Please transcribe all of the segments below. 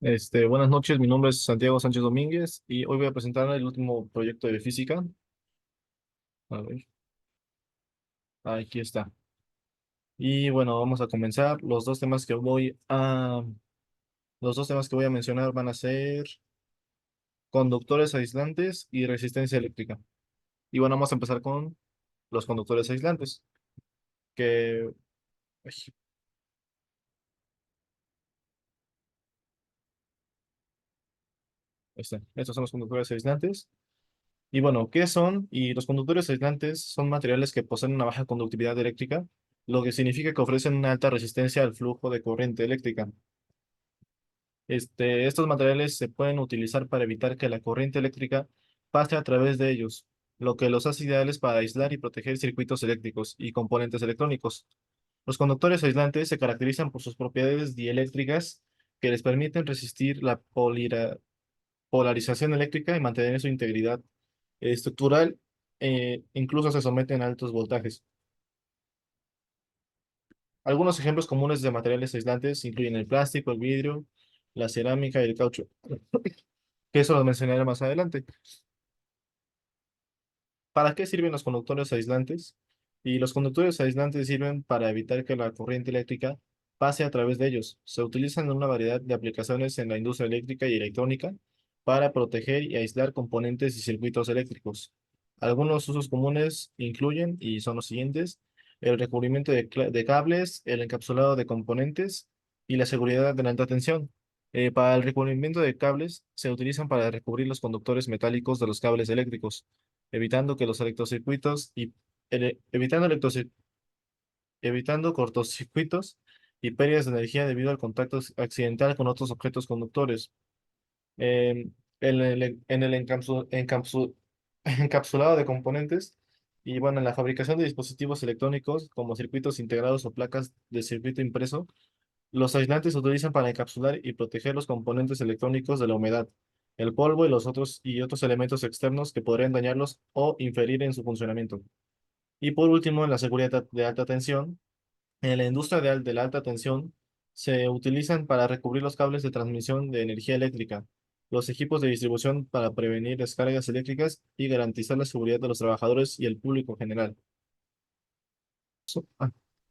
Buenas noches, mi nombre es Santiago Sánchez Domínguez y hoy voy a presentar el último proyecto de física. A ver, aquí está. Y bueno, vamos a comenzar. Los dos temas que voy a mencionar van a ser conductores aislantes y resistencia eléctrica. Y bueno, vamos a empezar con los conductores aislantes, que ay, estos son los conductores aislantes. Y bueno, ¿qué son? Y los conductores aislantes son materiales que poseen una baja conductividad eléctrica, lo que significa que ofrecen una alta resistencia al flujo de corriente eléctrica. Estos materiales se pueden utilizar para evitar que la corriente eléctrica pase a través de ellos, lo que los hace ideales para aislar y proteger circuitos eléctricos y componentes electrónicos. Los conductores aislantes se caracterizan por sus propiedades dieléctricas que les permiten resistir la polarización eléctrica y mantener su integridad estructural, incluso se someten a altos voltajes. Algunos ejemplos comunes de materiales aislantes incluyen el plástico, el vidrio, la cerámica y el caucho, que eso lo mencionaré más adelante. ¿Para qué sirven los conductores aislantes? Y los conductores aislantes sirven para evitar que la corriente eléctrica pase a través de ellos. Se utilizan en una variedad de aplicaciones en la industria eléctrica y electrónica para proteger y aislar componentes y circuitos eléctricos. Algunos usos comunes incluyen, y son los siguientes, el recubrimiento de cables, el encapsulado de componentes y la seguridad de la alta tensión. Para el recubrimiento de cables se utilizan para recubrir los conductores metálicos de los cables eléctricos evitando que los electrocircuitos y evitando evitando cortocircuitos y pérdidas de energía debido al contacto accidental con otros objetos conductores. En encapsulado de componentes y bueno, en la fabricación de dispositivos electrónicos como circuitos integrados o placas de circuito impreso, los aislantes se utilizan para encapsular y proteger los componentes electrónicos de la humedad, el polvo y otros elementos externos que podrían dañarlos o inferir en su funcionamiento. Y por último, en la seguridad de alta tensión, en la industria de la alta tensión se utilizan para recubrir los cables de transmisión de energía eléctrica, los equipos de distribución para prevenir descargas eléctricas y garantizar la seguridad de los trabajadores y el público general. Eso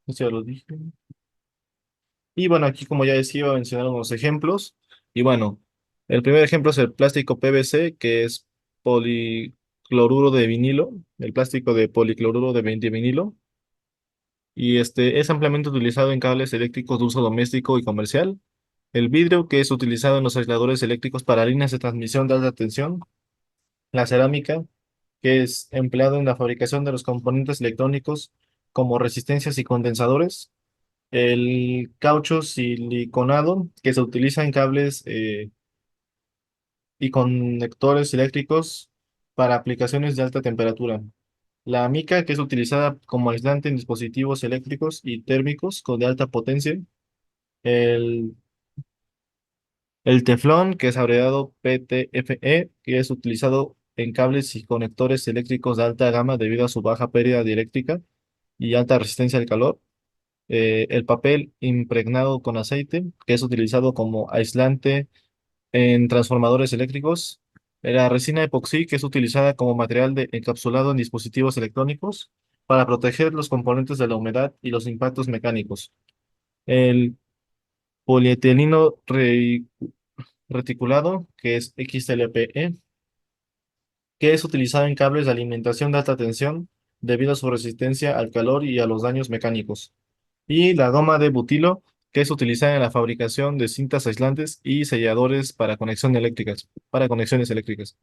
ya lo dije. Y bueno, aquí como ya decía, iba a mencionar unos ejemplos. Y bueno, el primer ejemplo es el plástico PVC, que es policloruro de vinilo, el plástico de policloruro de vinilo. Y es ampliamente utilizado en cables eléctricos de uso doméstico y comercial. El vidrio, que es utilizado en los aisladores eléctricos para líneas de transmisión de alta tensión. La cerámica, que es empleado en la fabricación de los componentes electrónicos como resistencias y condensadores. El caucho siliconado, que se utiliza en cables y conectores eléctricos para aplicaciones de alta temperatura. La mica, que es utilizada como aislante en dispositivos eléctricos y térmicos de alta potencia. El, el teflón, que es abreviado PTFE, que es utilizado en cables y conectores eléctricos de alta gama debido a su baja pérdida dieléctrica y alta resistencia al calor. El papel impregnado con aceite, que es utilizado como aislante en transformadores eléctricos. La resina epoxi, que es utilizada como material de encapsulado en dispositivos electrónicos para proteger los componentes de la humedad y los impactos mecánicos. El polietileno reticulado, que es XLPE, que es utilizado en cables de alimentación de alta tensión debido a su resistencia al calor y a los daños mecánicos. Y la goma de butilo, que es utilizada en la fabricación de cintas aislantes y selladores para conexiones eléctricas.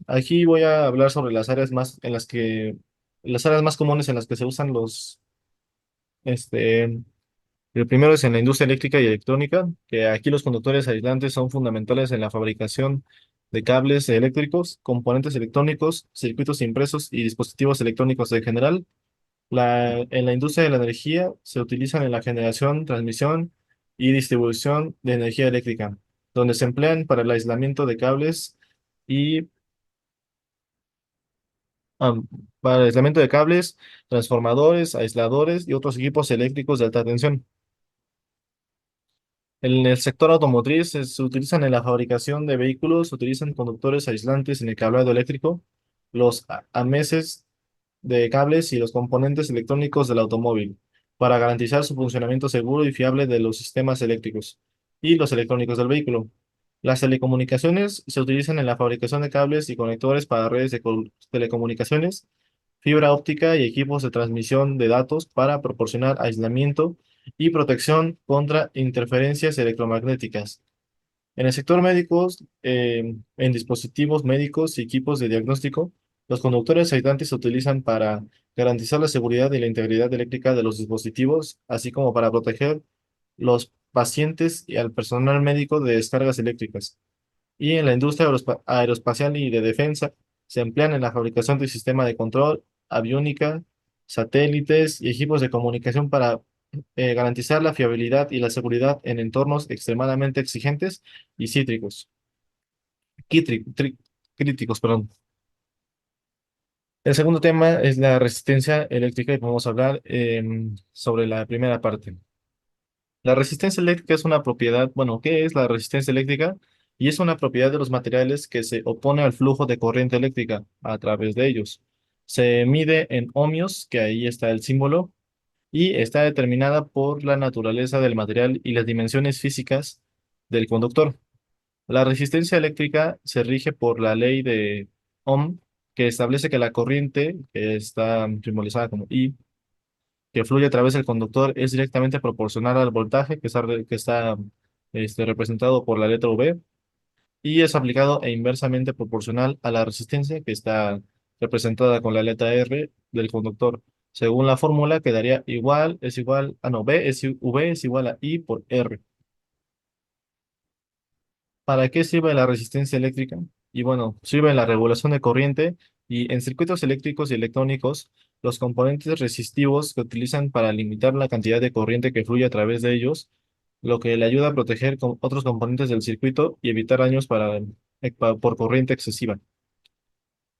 Aquí voy a hablar sobre las áreas más comunes en las que se usan este, el primero es en la industria eléctrica y electrónica, que aquí los conductores aislantes son fundamentales en la fabricación de cables eléctricos, componentes electrónicos, circuitos impresos y dispositivos electrónicos en general. En la industria de la energía se utilizan en la generación, transmisión y distribución de energía eléctrica, donde se emplean para el aislamiento de cables y am, para el aislamiento de cables, transformadores, aisladores y otros equipos eléctricos de alta tensión. En el sector automotriz se utilizan en la fabricación de vehículos, se utilizan conductores aislantes en el cableado eléctrico, los ameses de cables y los componentes electrónicos del automóvil para garantizar su funcionamiento seguro y fiable de los sistemas eléctricos y los electrónicos del vehículo. Las telecomunicaciones se utilizan en la fabricación de cables y conectores para redes de telecomunicaciones, fibra óptica y equipos de transmisión de datos para proporcionar aislamiento y protección contra interferencias electromagnéticas. En el sector médico, en dispositivos médicos y equipos de diagnóstico, los conductores aislantes se utilizan para garantizar la seguridad y la integridad eléctrica de los dispositivos, así como para proteger los pacientes y al personal médico de descargas eléctricas. Y en la industria aeroespacial y de defensa, se emplean en la fabricación de sistemas de control, aviónica, satélites y equipos de comunicación para garantizar la fiabilidad y la seguridad en entornos extremadamente exigentes y quítri- tri- críticos, perdón. El segundo tema es la resistencia eléctrica y vamos a hablar sobre la primera parte. La resistencia eléctrica es una propiedad, bueno, ¿qué es la resistencia eléctrica? Y es una propiedad de los materiales que se opone al flujo de corriente eléctrica a través de ellos. Se mide en ohmios, que ahí está el símbolo, y está determinada por la naturaleza del material y las dimensiones físicas del conductor. La resistencia eléctrica se rige por la ley de Ohm, que establece que la corriente, que está simbolizada como I, que fluye a través del conductor, es directamente proporcional al voltaje que está representado por la letra V y es aplicado e inversamente proporcional a la resistencia que está representada con la letra R del conductor. Según la fórmula, quedaría igual, es igual, no, V es igual a I por R. ¿Para qué sirve la resistencia eléctrica? Y bueno, sirve en la regulación de corriente y en circuitos eléctricos y electrónicos, los componentes resistivos que utilizan para limitar la cantidad de corriente que fluye a través de ellos, lo que le ayuda a proteger con otros componentes del circuito y evitar daños por corriente excesiva.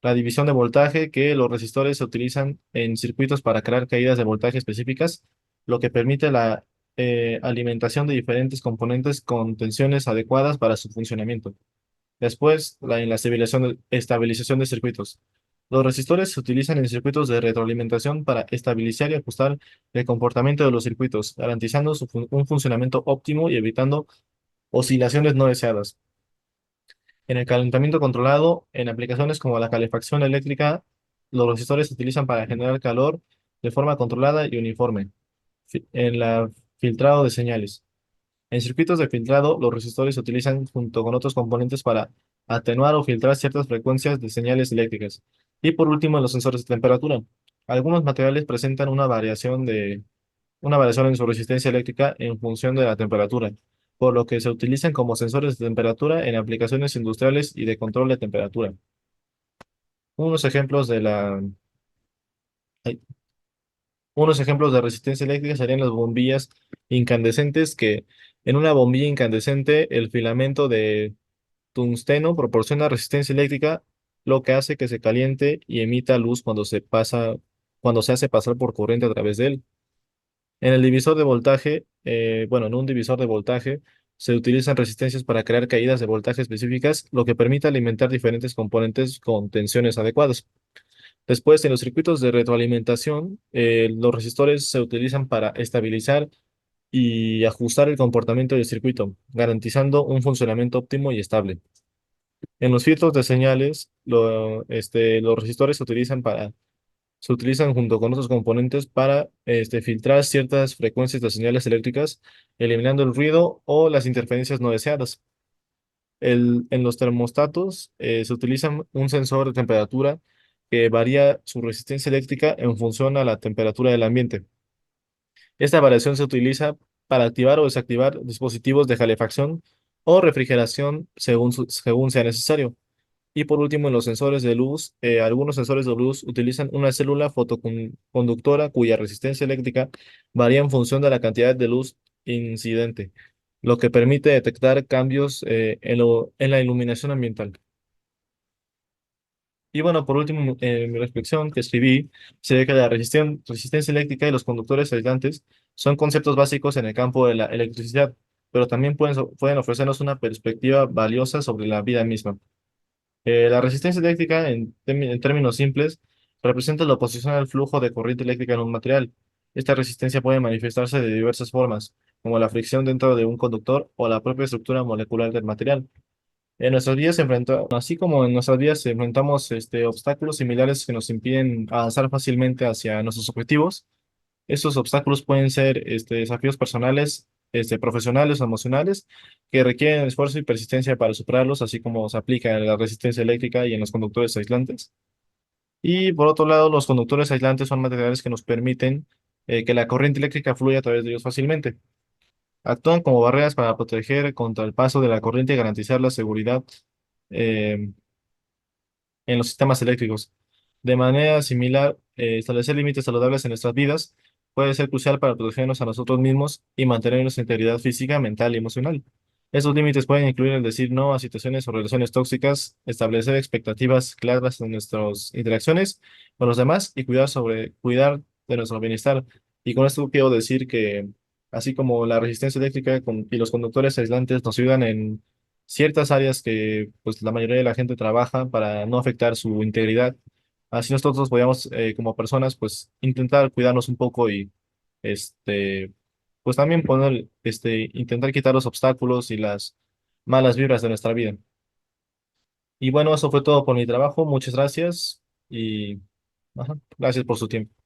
La división de voltaje, que los resistores se utilizan en circuitos para crear caídas de voltaje específicas, lo que permite la alimentación de diferentes componentes con tensiones adecuadas para su funcionamiento. Después, en la estabilización de circuitos. Los resistores se utilizan en circuitos de retroalimentación para estabilizar y ajustar el comportamiento de los circuitos, garantizando un funcionamiento óptimo y evitando oscilaciones no deseadas. En el calentamiento controlado, en aplicaciones como la calefacción eléctrica, los resistores se utilizan para generar calor de forma controlada y uniforme. En la filtrado de señales. En circuitos de filtrado, los resistores se utilizan junto con otros componentes para atenuar o filtrar ciertas frecuencias de señales eléctricas. Y por último, en los sensores de temperatura. Algunos materiales presentan una variación en su resistencia eléctrica en función de la temperatura, por lo que se utilizan como sensores de temperatura en aplicaciones industriales y de control de temperatura. Unos ejemplos de la, ay, unos ejemplos de resistencia eléctrica serían las bombillas incandescentes, que en una bombilla incandescente el filamento de tungsteno proporciona resistencia eléctrica, lo que hace que se caliente y emita luz cuando se hace pasar por corriente a través de él. En el divisor de voltaje, bueno, en un divisor de voltaje se utilizan resistencias para crear caídas de voltaje específicas, lo que permite alimentar diferentes componentes con tensiones adecuadas. Después, en los circuitos de retroalimentación, los resistores se utilizan para estabilizar y ajustar el comportamiento del circuito, garantizando un funcionamiento óptimo y estable. En los filtros de señales, los resistores se utilizan junto con otros componentes para filtrar ciertas frecuencias de señales eléctricas, eliminando el ruido o las interferencias no deseadas. En los termostatos se utiliza un sensor de temperatura que varía su resistencia eléctrica en función a la temperatura del ambiente. Esta variación se utiliza para activar o desactivar dispositivos de calefacción o refrigeración según sea necesario. Y por último, en los sensores de luz, algunos sensores de luz utilizan una célula fotoconductora cuya resistencia eléctrica varía en función de la cantidad de luz incidente, lo que permite detectar cambios en la iluminación ambiental. Y bueno, por último, mi reflexión que escribí se ve que la resistencia eléctrica y los conductores aislantes son conceptos básicos en el campo de la electricidad. pero también pueden ofrecernos una perspectiva valiosa sobre la vida misma. La resistencia eléctrica, en términos simples, representa la oposición al flujo de corriente eléctrica en un material. Esta resistencia puede manifestarse de diversas formas, como la fricción dentro de un conductor o la propia estructura molecular del material. Así como en nuestras vidas enfrentamos obstáculos similares que nos impiden avanzar fácilmente hacia nuestros objetivos. Estos obstáculos pueden ser desafíos personales, profesionales o emocionales, que requieren esfuerzo y persistencia para superarlos, así como se aplica en la resistencia eléctrica y en los conductores aislantes. Y por otro lado, los conductores aislantes son materiales que nos permiten que la corriente eléctrica fluya a través de ellos fácilmente. Actúan como barreras para proteger contra el paso de la corriente y garantizar la seguridad eh, en los sistemas eléctricos. De manera similar, establecer límites saludables en nuestras vidas puede ser crucial para protegernos a nosotros mismos y mantener nuestra integridad física, mental y emocional. Esos límites pueden incluir el decir no a situaciones o relaciones tóxicas, establecer expectativas claras en nuestras interacciones con los demás y cuidar de nuestro bienestar. Y con esto quiero decir que, así como la resistencia eléctrica y los conductores aislantes nos ayudan en ciertas áreas que pues la mayoría de la gente trabaja para no afectar su integridad. Así nosotros podríamos como personas pues intentar cuidarnos un poco y este pues también intentar quitar los obstáculos y las malas vibras de nuestra vida. Y bueno, eso fue todo por mi trabajo. Muchas gracias y ajá, gracias por su tiempo.